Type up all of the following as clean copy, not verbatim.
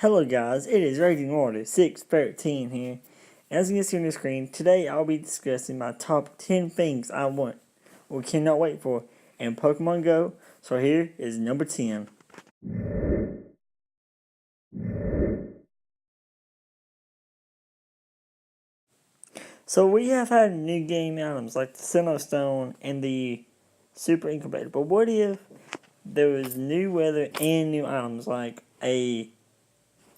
Hello guys, it is Raging Water 613 here. As you can see on the screen, today I'll be discussing my top 10 things I want or cannot wait for in Pokemon Go. So here is number 10. So we have had new game items like the Sinnoh Stone and the Super Incubator. But what if there was new weather and new items like a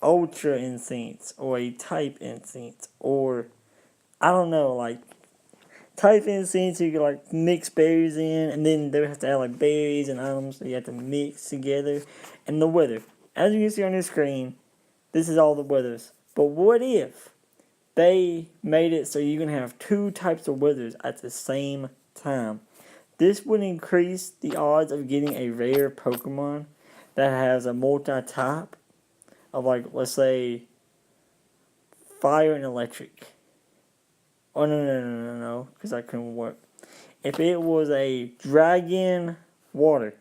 Ultra Incense or a Type Incense or I don't know, like type incense you could like mix berries in, and then they would have to add like berries and items that you have to mix together. And the weather, as you can see on the screen, this is all the weathers. But what if they made it so you can have two types of weathers at the same time? This would increase the odds of getting a rare Pokemon that has a multi-type of, like, let's say fire and electric. Oh, no, because that couldn't work. If it was a dragon water,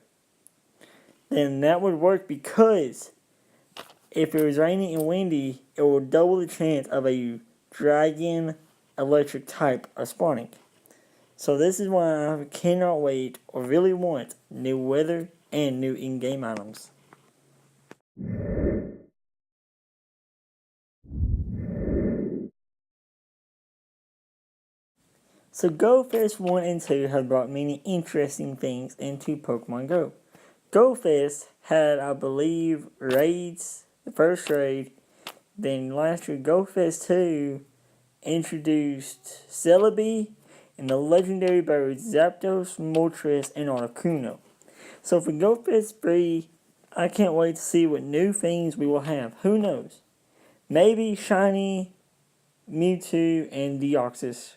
then that would work because if it was raining and windy, it would double the chance of a dragon electric type of spawning. So this is why I cannot wait or really want new weather and new in-game items. So Go Fest 1 and 2 have brought many interesting things into Pokemon Go. Go Fest had, I believe, raids, the first raid. Then last year, Go Fest 2 introduced Celebi and the legendary birds Zapdos, Moltres, and Articuno. So for Go Fest 3, I can't wait to see what new things we will have. Who knows? Maybe Shiny, Mewtwo, and Deoxys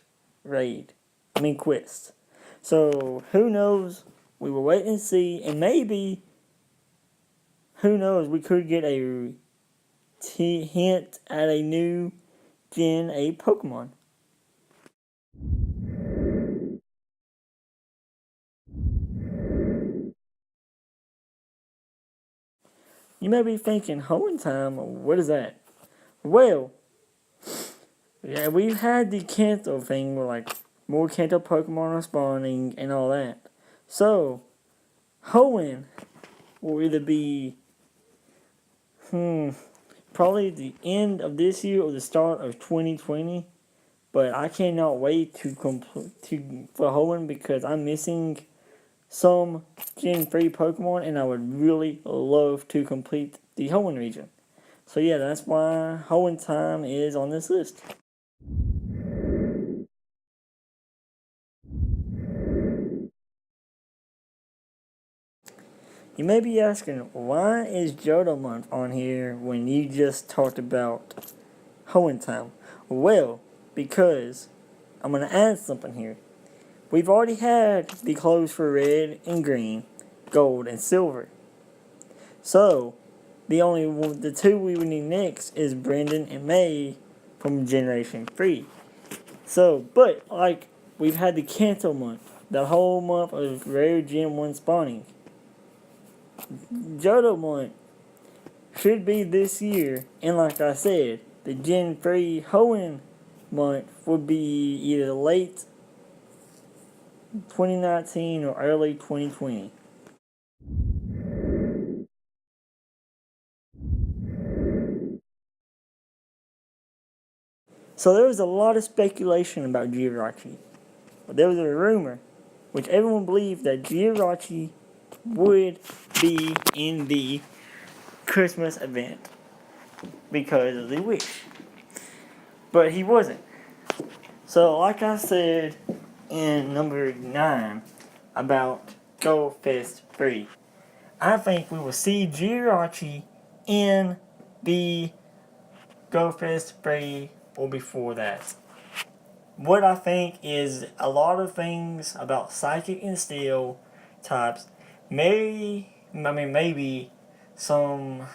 quest. So who knows? We will wait and see, and maybe, who knows, we could get a hint at a new Gen 8 Pokemon. You may be thinking, Hoenn time, what is that? Well, yeah, we've had the Kanto thing where like more Kanto Pokemon are spawning and all that. So, Hoenn will either be, probably the end of this year or the start of 2020. But I cannot wait for Hoenn because I'm missing some Gen 3 Pokemon and I would really love to complete the Hoenn region. So yeah, that's why Hoenn time is on this list. You may be asking, why is Johto month on here when you just talked about Hoenn time? Well, because I'm going to add something here. We've already had the clothes for red and green, gold and silver. So, the two we would need next is Brendan and May from Generation 3. So, but, like, we've had the Kanto month, the whole month of rare Gen 1 spawning. Johto month should be this year, and like I said, the Gen 3 Hoenn month would be either late 2019 or early 2020. So there was a lot of speculation about Jirachi. But there was a rumor, which everyone believed, that Jirachi would be in the Christmas event because of the wish. But he wasn't. So like I said in number 9 about Go Fest 3, I think we will see Jirachi in the Go Fest 3 or before that. What I think is a lot of things about Psychic and Steel types. Maybe some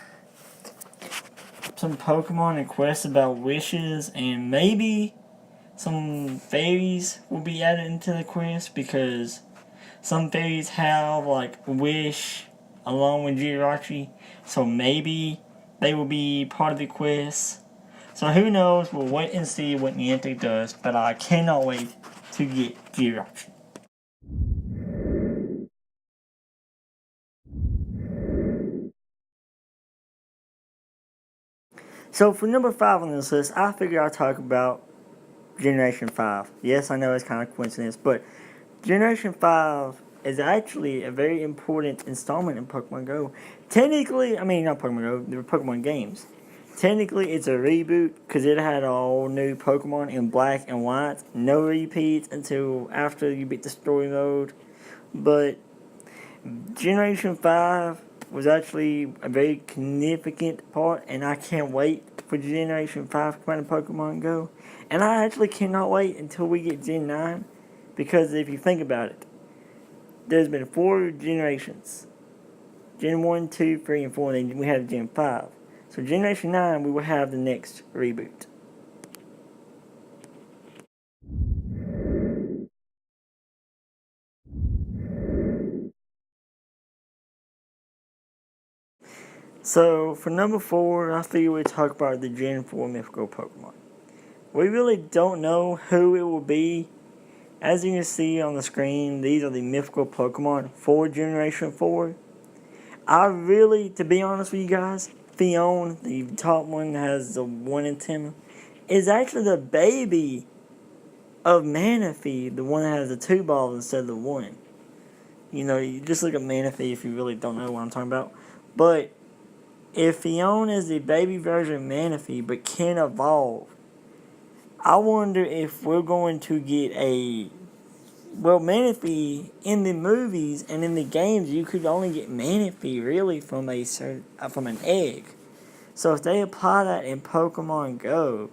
Pokemon and quests about wishes, and maybe some fairies will be added into the quest because some fairies have like wish along with Jirachi. So maybe they will be part of the quiz. So who knows? We'll wait and see what Niantic does, but I cannot wait to get Gear Option. So for number 5 on this list, I figure I'll talk about Generation 5. Yes, I know it's kind of coincidence, but Generation 5 is actually a very important installment in Pokemon Go. Technically, I mean, not Pokemon Go, the Pokemon games. Technically, it's a reboot because it had all new Pokemon in black and white. No repeats until after you beat the story mode. But Generation 5 was actually a very significant part, and I can't wait for Generation 5 to come out of Pokemon Go. And I actually cannot wait until we get Gen 9, because if you think about it, there's been 4 generations. Gen 1, 2, 3, and 4, and then we have Gen 5. So Generation 9, we will have the next reboot. So for number 4, I figure we talk about the Gen 4 mythical Pokemon. We really don't know who it will be. As you can see on the screen, these are the mythical Pokemon for Generation 4. I really, to be honest with you guys, Fion, the top one that has the 1 in 10, is actually the baby of Manaphy, the one that has the 2 balls instead of the 1. You know, you just look at Manaphy if you really don't know what I'm talking about. But if Fion is the baby version of Manaphy but can evolve, I wonder if we're going to get a... Well, Manaphy, in the movies and in the games, you could only get Manaphy really from an egg. So if they apply that in Pokemon Go,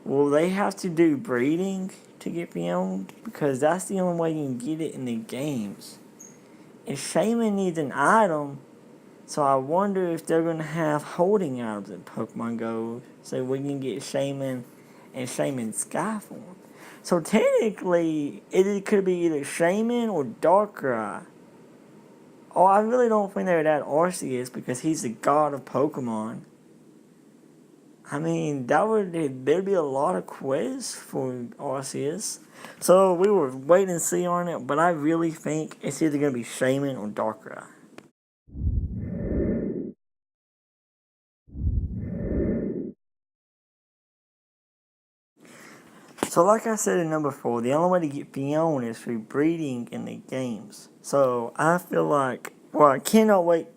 will they have to do breeding to get Fion? Because that's the only way you can get it in the games. And Shaman needs an item, so I wonder if they're going to have holding items in Pokemon Go so we can get Shaman and Shaman Skyform. So technically, it could be either Shaman or Darkrai. Oh, I really don't think they would add Arceus because he's the god of Pokemon. I mean, there'd be a lot of quests for Arceus. So we were waiting to see on it, but I really think it's either going to be Shaman or Darkrai. So like I said in number 4, the only way to get Fion is through breeding in the games. So I feel like, well, I cannot wait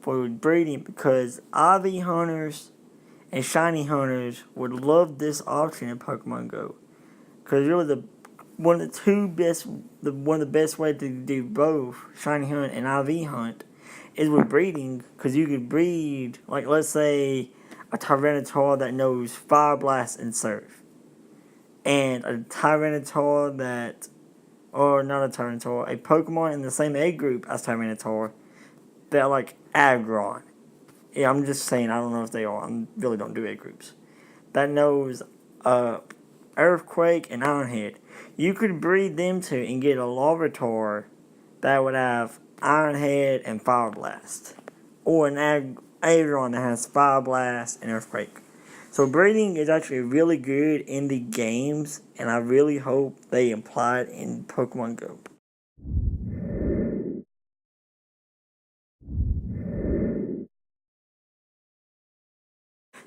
for breeding because IV hunters and shiny hunters would love this option in Pokemon Go. Because really one of the best ways to do both shiny hunt and IV hunt is with breeding, because you could breed, like let's say a Tyranitar that knows Fire Blast and Surf, and a Tyranitar or not a Tyranitar, a Pokemon in the same egg group as Tyranitar that like Aggron. Yeah, I'm just saying, I don't know if they are. I really don't do egg groups. That knows Earthquake and Ironhead. You could breed them two and get a Larvitar that would have Ironhead and Fire Blast. Or an Aggron that has Fire Blast and Earthquake. So breeding is actually really good in the games, and I really hope they apply it in Pokemon Go.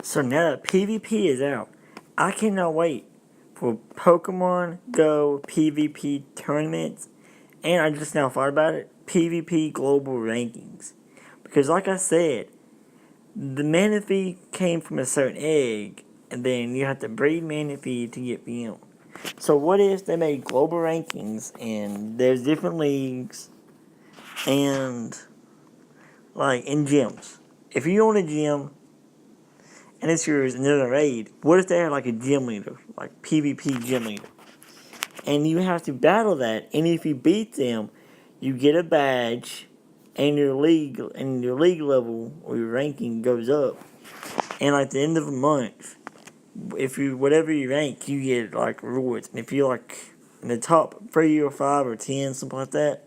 So now that PvP is out, I cannot wait for Pokemon Go PvP tournaments, and I just now thought about it, PvP global rankings. Because like I said, the Manaphy came from a certain egg, and then you have to breed Manaphy to get Fion. So what if they made global rankings, and there's different leagues, and like in gyms. If you own a gym, and it's yours, and there's a raid, what if they had like a gym leader, like PvP gym leader? And you have to battle that, and if you beat them, you get a badge, and your league level or your ranking goes up. And like the end of the month, if you whatever you rank, you get like rewards. And if you're like in the top 3 or 5 or 10, something like that,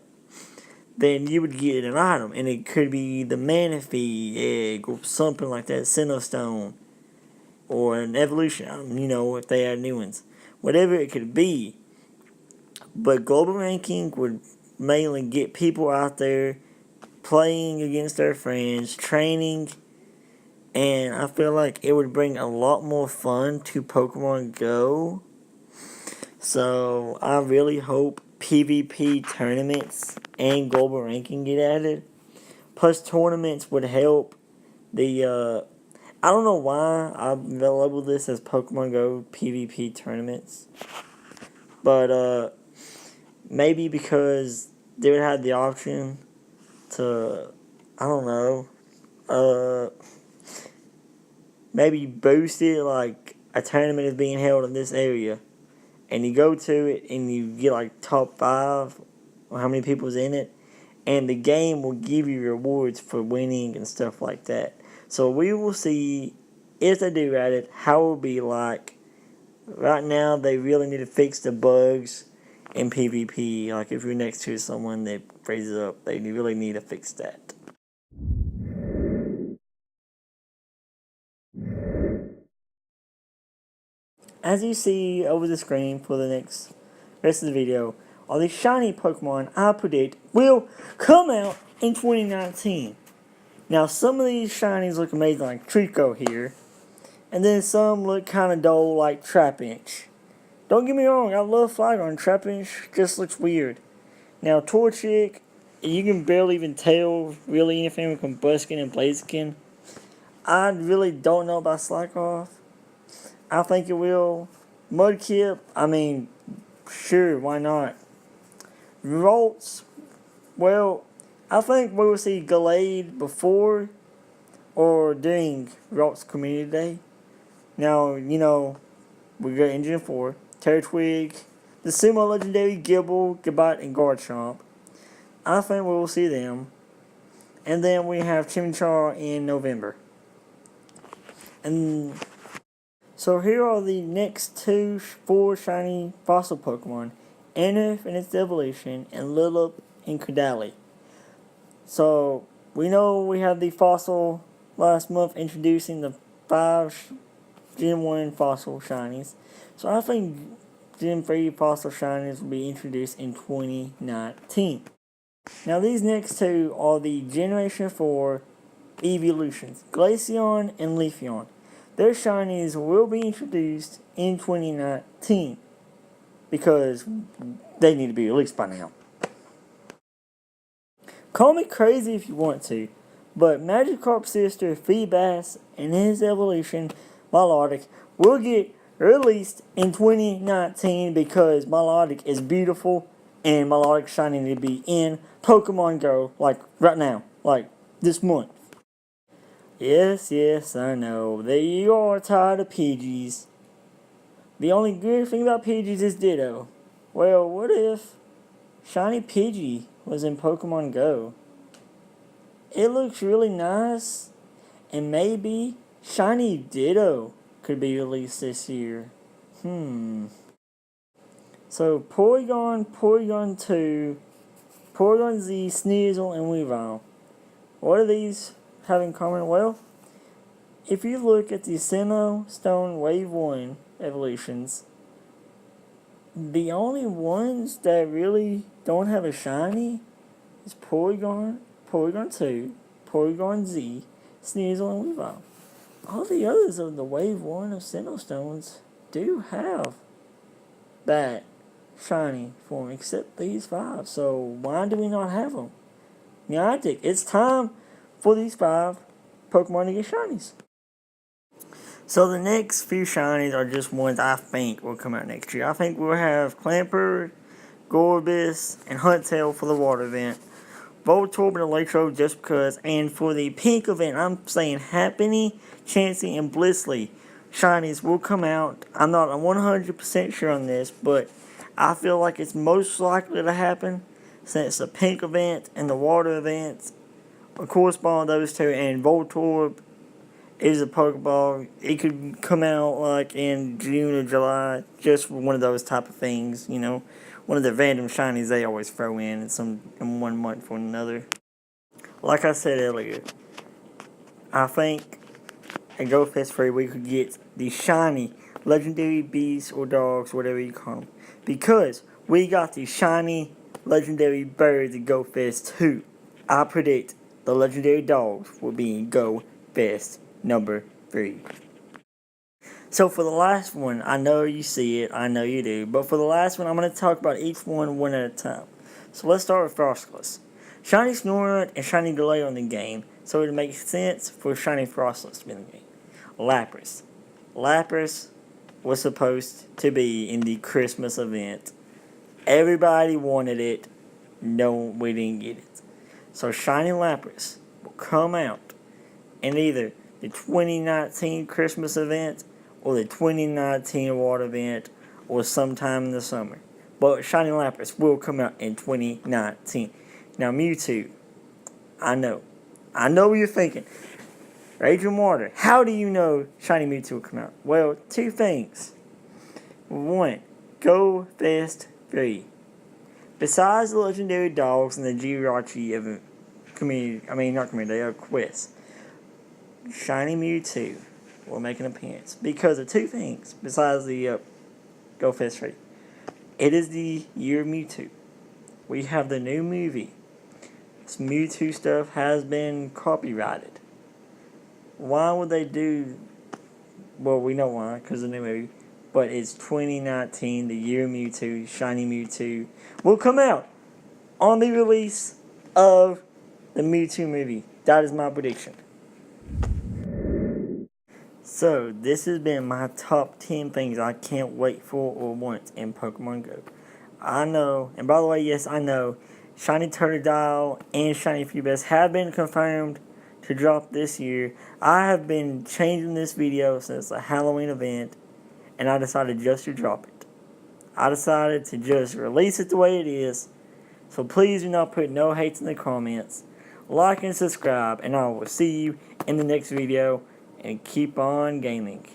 then you would get an item, and it could be the Manaphy egg or something like that, Sinnoh or an evolution item, if they add new ones. Whatever it could be. But global ranking would mainly get people out there playing against their friends, training, and I feel like it would bring a lot more fun to Pokemon Go. So I really hope PvP tournaments and global ranking get added. Plus tournaments would help the I don't know why I labeled this as Pokemon Go PvP tournaments. But maybe because they would have the option to, I don't know, maybe boost it, like a tournament is being held in this area, and you go to it and you get like top 5 or how many people's in it, and the game will give you rewards for winning and stuff like that. So we will see if they do add it, how it will be like. Right now, they really need to fix the bugs in PvP. Like if you're next to someone that freezes up, they really need to fix that. As you see over the screen for the rest of the video, all these shiny Pokemon I predict will come out in 2019. Now, some of these shinies look amazing, like Trico here, and then some look kind of dull, like Trapinch. Don't get me wrong, I love Flygon. Trapinch just looks weird. Now, Torchic, you can barely even tell really anything from Combuskin and Blaziken. I really don't know about Slakoth. I think it will. Mudkip, I mean, sure, why not? Ralts, well, I think we will see Gallade before or during Ralts Community Day. Now, we got Engine 4, Turtwig, the Sumo Legendary Gibble, Gabite, and Garchomp. I think we will see them. And then we have Chimchar in November. And so here are the next 4 shiny fossil Pokemon. Anorth in its evolution, and Lilip and Cradily. So, we know we had the fossil last month introducing the 5 Gen 1 fossil shinies. So I think Gen 3 fossil shinies will be introduced in 2019. Now these next 2 are the Generation 4 evolutions, Glaceon and Leafeon. Their shinies will be introduced in 2019 because they need to be released by now. Call me crazy if you want to, but Magikarp's sister Feebas and his evolution, Milotic, will get released in 2019 because Milotic is beautiful and Milotic shiny to be in Pokemon Go, like right now, like this month. Yes, I know that you are tired of Pidgeys. The only good thing about Pidgeys is Ditto. Well, what if Shiny Pidgey was in Pokemon Go? It looks really nice, and maybe Shiny Ditto could be released this year. So Porygon 2, Porygon Z, Sneasel, and Weavile. What do these have in common? Well, if you look at the Sinnoh Stone Wave 1 evolutions, the only ones that really don't have a shiny is Porygon 2, Porygon Z, Sneasel, and Weavile. All the others of the Wave 1 of Sinnoh Stones do have that shiny form, except these 5. So why do we not have them? Niantic, it's time for these 5 Pokemon to get shinies. So the next few shinies are just ones I think will come out next year. I think we'll have Clamper, Gorbis, and Huntail for the water event. Voltorb and Electro just because. And for the pink event, I'm saying Happiny, Chansey, and Blissey shinies will come out. I'm not 100% sure on this, but I feel like it's most likely to happen since the pink event and the water event correspond those 2, and Voltorb is a Pokeball. It could come out like in June or July, just for one of those type of things, one of the random shinies they always throw in one month or another. Like I said earlier, I think at Go Fest 3 we could get the shiny legendary beasts or dogs, whatever you call them, because we got the shiny legendary birds at Go Fest 2. I predict the legendary dogs will be in Go Fest number 3. So for the last one, I know you see it, I know you do, but for the last one, I'm going to talk about each one at a time. So let's start with Frostless. Shiny Snorunt and Shiny Delay on the game, so it makes sense for Shiny Frostless to be in the game. Lapras. Lapras was supposed to be in the Christmas event. Everybody wanted it. No, we didn't get it. So Shiny Lapras will come out in either the 2019 Christmas event or the 2019 award event or sometime in the summer. But Shiny Lapras will come out in 2019. Now Mewtwo, I know what you're thinking. Raging Water, how do you know Shiny Mewtwo will come out? Well, two things. One, Go Fest 3. Besides the legendary dogs and the Jirachi quest, Shiny Mewtwo will make an appearance because of two things besides the Go Fest 3. It is the year of Mewtwo. We have the new movie. This Mewtwo stuff has been copyrighted. Why would they do... Well, we know why, because of the new movie. But it's 2019, the year of Mewtwo, Shiny Mewtwo will come out on the release of the Mewtwo movie. That is my prediction. So, this has been my top 10 things I can't wait for or want in Pokemon Go. I know, and by the way, yes, I know, Shiny Totodile and Shiny Feebas have been confirmed to drop this year. I have been changing this video since the Halloween event, and I decided just to drop it. I decided to just release it the way it is, so please do not put no hates in the comments. Like and subscribe, and I will see you in the next video, and keep on gaming.